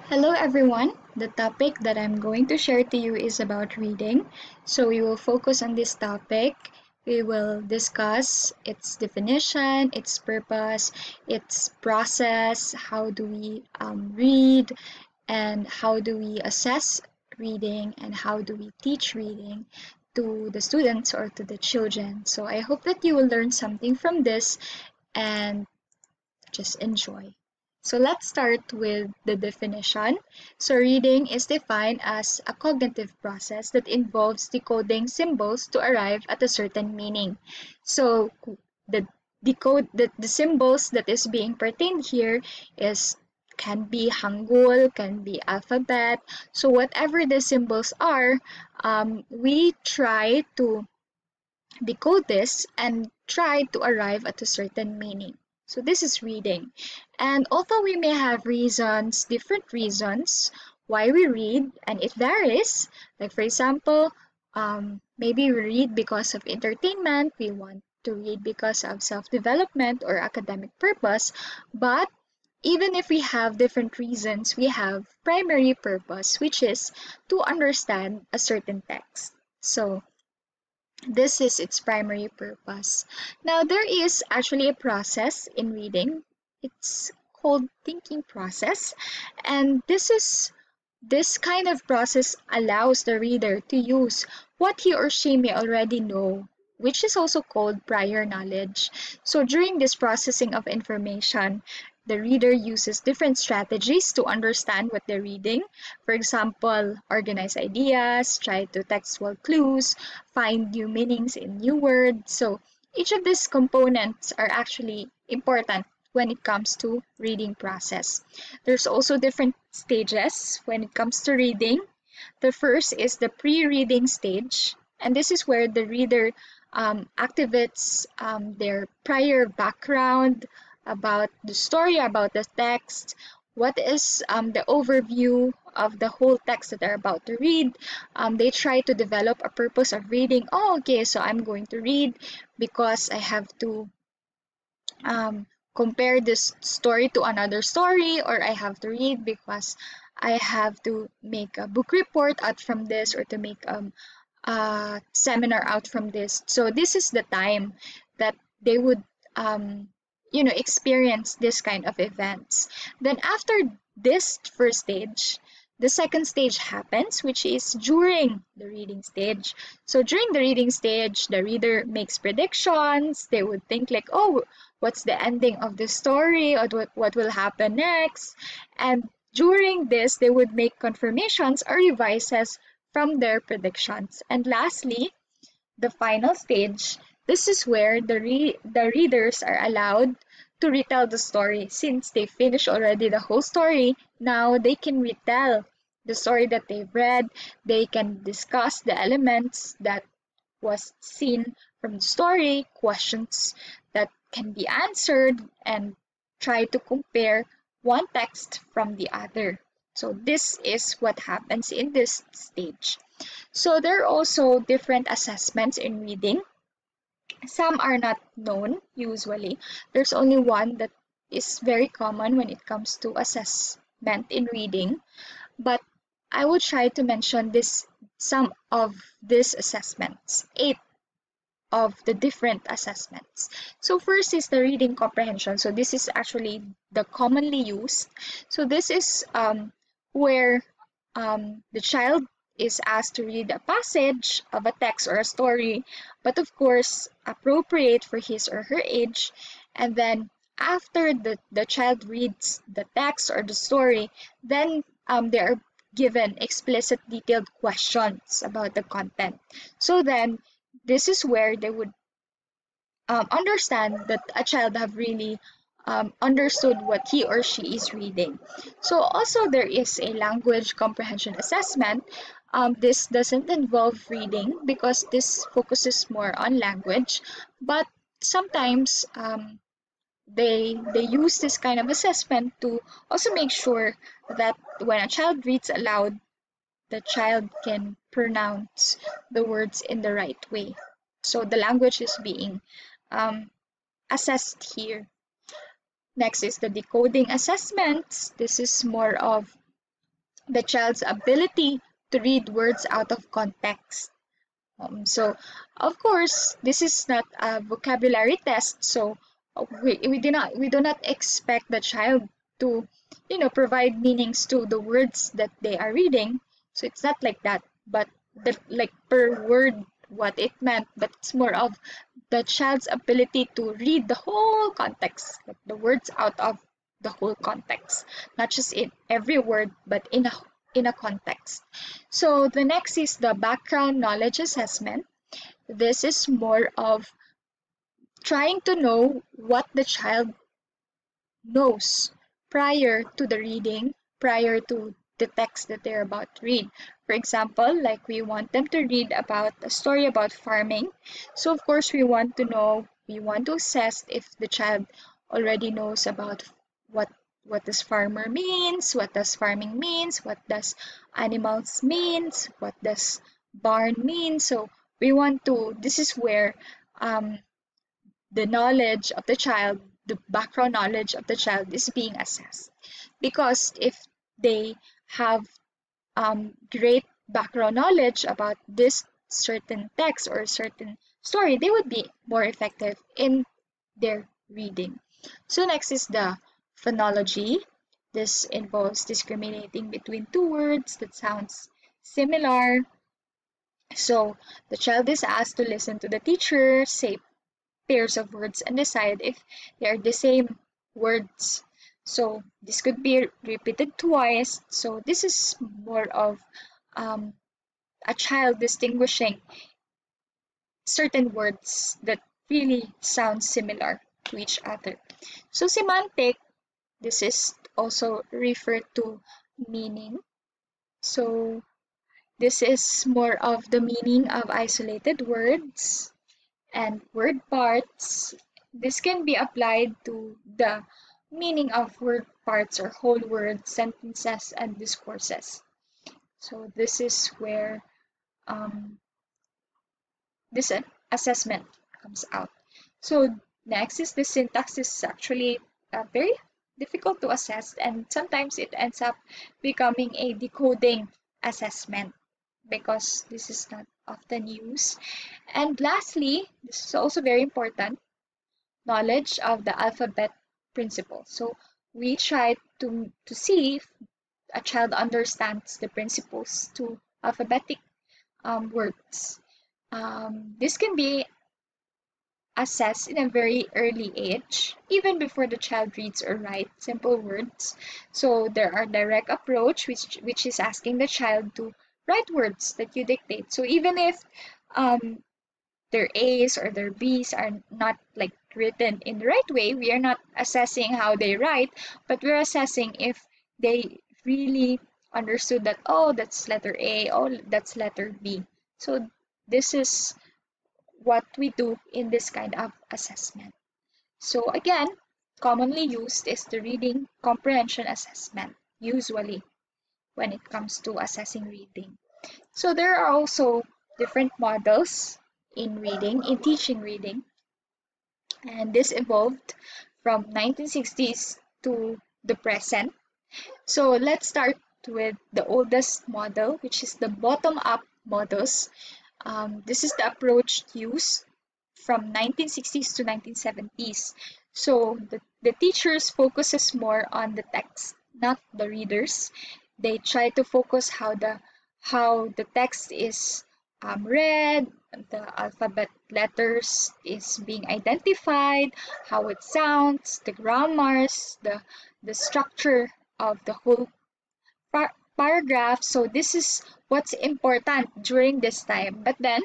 Hello everyone. The topic that I'm going to share to you is about reading. So we will focus on this topic. We will discuss its definition, its purpose, its process, how do we read, and how do we assess reading, and how do we teach reading to the students or to the children. So I hope that you will learn something from this and just enjoy. So let's start with the definition. So reading is defined as a cognitive process that involves decoding symbols to arrive at a certain meaning. So the the symbols that is being pertained here is can be Hangul, can be alphabet. So whatever the symbols are, we try to decode this and try to arrive at a certain meaning. So this is reading. And although we may have reasons, different reasons why we read, and it varies, like for example, maybe we read because of entertainment, we want to read because of self-development or academic purpose, but even if we have different reasons, we have primary purpose, which is to understand a certain text. So this is its primary purpose. Now, there is actually a process in reading. It's called thinking process, and this kind of process allows the reader to use what he or she may already know, which is also called prior knowledge. So during this processing of information, the reader uses different strategies to understand what they're reading. For example, organize ideas, try to textual clues, find new meanings in new words. So each of these components are actually important when it comes to reading process. There's also different stages when it comes to reading. The first is the pre-reading stage, and this is where the reader activates their prior background about the story, about the text, what is the overview of the whole text that they're about to read. They try to develop a purpose of reading. Oh, okay, so I'm going to read because I have to compare this story to another story, or I have to read because I have to make a book report out from this, or to make a seminar out from this. So this is the time that they would experience this kind of events. Then after this first stage, the second stage happens, which is during the reading stage. So during the reading stage, the reader makes predictions. They would think like, oh, what's the ending of the story, or what will happen next? And during this, they would make confirmations or revises from their predictions. And lastly, the final stage, this is where the readers are allowed to retell the story. Since they finished already the whole story, now they can retell the story that they've read. They can discuss the elements that was seen from the story, questions that can be answered, and try to compare one text from the other. So this is what happens in this stage. So there are also different assessments in reading. Some are not known usually. There's only one that is very common when it comes to assessment in reading, but I will try to mention some of these assessments, 8 of the different assessments. So first is the reading comprehension. So this is actually the commonly used. So this is where the child is asked to read a passage of a text or a story, but of course appropriate for his or her age. And then after the child reads the text or the story, then they are given explicit detailed questions about the content. So then this is where they would understand that a child have really understood what he or she is reading. So also there is a language comprehension assessment. This doesn't involve reading because this focuses more on language, but sometimes they use this kind of assessment to also make sure that when a child reads aloud, the child can pronounce the words in the right way. So the language is being um, assessed here. Next is the decoding assessments. This is more of the child's ability to read words out of context. So, of course, this is not a vocabulary test. So, we do not expect the child to, provide meanings to the words that they are reading. So it's not like that, but like per word what it meant. But it's more of the child's ability to read the whole context, like the words out of the whole context, not just in every word, but in a context. So the next is the background knowledge assessment. This is more of trying to know what the child knows prior to the reading, prior to the text that they're about to read. For example, like we want them to read about a story about farming. So of course we want to assess if the child already knows about what does farmer means, what does farming means, what does animals means, what does barn mean. So this is where um, the knowledge of the child, the background knowledge of the child is being assessed. Because if they have great background knowledge about this certain text or certain story, they would be more effective in their reading. So next is the phonology. This involves discriminating between two words that sounds similar. So the child is asked to listen to the teacher say pairs of words and decide if they are the same words. So this could be repeated twice. So this is more of um, a child distinguishing certain words that really sound similar to each other. So semantic, this is also referred to meaning. So this is more of the meaning of isolated words and word parts. This can be applied to the meaning of word parts or whole words, sentences, and discourses. So this is where this assessment comes out. So next is the syntax. This is actually very difficult to assess, and sometimes it ends up becoming a decoding assessment because this is not often used. And lastly, this is also very important, knowledge of the alphabet principle. So we try to see if a child understands the principles to alphabetic words. This can be assessed in a very early age, even before the child reads or writes simple words. So there are direct approach, which is asking the child to write words that you dictate. So even if um, their A's or their B's are not like written in the right way, we are not assessing how they write, but we're assessing if they really understood that, oh, that's letter A, oh, that's letter B. So this is what we do in this kind of assessment. So again, commonly used is the reading comprehension assessment, usually when it comes to assessing reading. So there are also different models in reading, in teaching reading, and this evolved from 1960s to the present. So let's start with the oldest model, which is the bottom-up models. This is the approach used from 1960s to 1970s. So the teachers focuses more on the text, not the readers. They try to focus how the text is read, the alphabet letters is being identified, how it sounds, the grammars, the structure of the whole paragraph. So this is what's important during this time. But then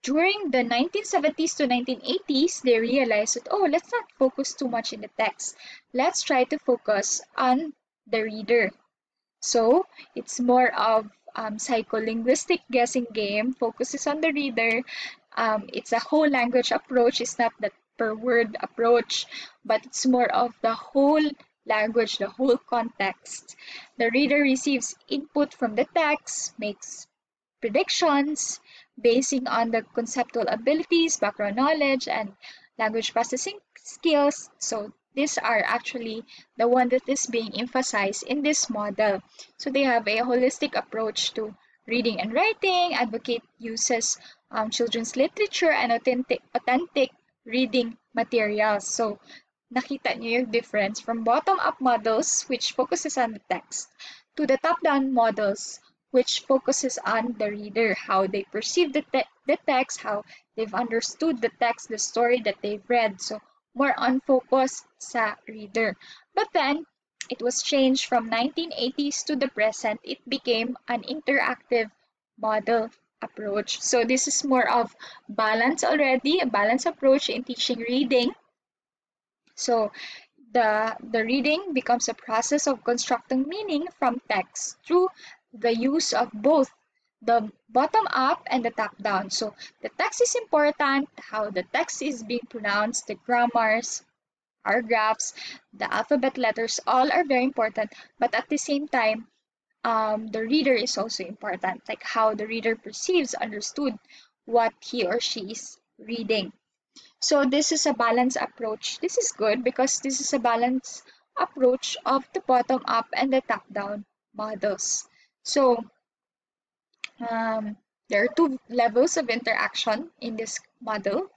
during the 1970s to 1980s, they realized that, oh, let's not focus too much in the text. Let's try to focus on the reader. So it's more of psycholinguistic guessing game, focuses on the reader. It's a whole language approach. It's not that per word approach, but it's more of the whole language, the whole context. The reader receives input from the text, makes predictions, basing on the conceptual abilities, background knowledge, and language processing skills. So these are actually the one that is being emphasized in this model. So they have a holistic approach to reading and writing, advocate uses children's literature and authentic reading materials. So nakita niyo yung difference from bottom-up models, which focuses on the text, to the top-down models, which focuses on the reader, how they perceive the text, how they've understood the text, the story that they've read. So more on focus sa reader. But then, it was changed from 1980s to the present. It became an interactive model approach. So this is more of balance already, a balanced approach in teaching reading. So the reading becomes a process of constructing meaning from text through the use of both the bottom up and the top down. So the text is important, how the text is being pronounced, the grammars, paragraphs, the alphabet letters, all are very important. But at the same time, the reader is also important, like how the reader perceives, understood what he or she is reading. So this is a balanced approach. This is good because this is a balanced approach of the bottom up and the top down models. So there are two levels of interaction in this model.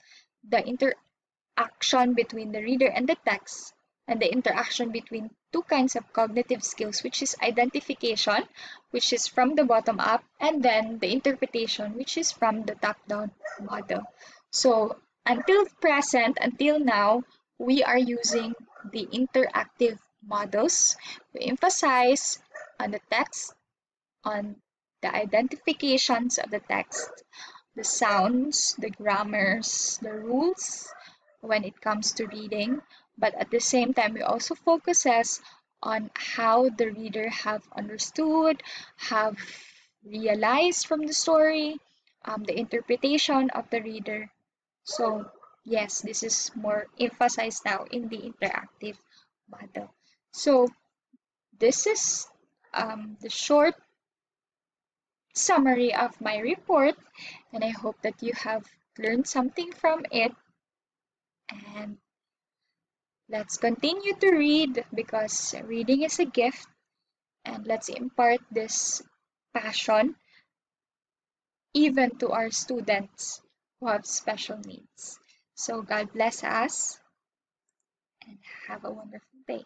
The interaction between the reader and the text, and the interaction between two kinds of cognitive skills, which is identification, which is from the bottom up, and then the interpretation, which is from the top down model. So until present, until now, we are using the interactive models to emphasize on the text, on the identifications of the text, the sounds, the grammars, the rules when it comes to reading, but at the same time, we also focuses on how the reader have understood, have realized from the story, the interpretation of the reader. So yes, this is more emphasized now in the interactive model. So this is the short summary of my report, and I hope that you have learned something from it. And let's continue to read because reading is a gift, and let's impart this passion even to our students who have special needs. So God bless us and have a wonderful day.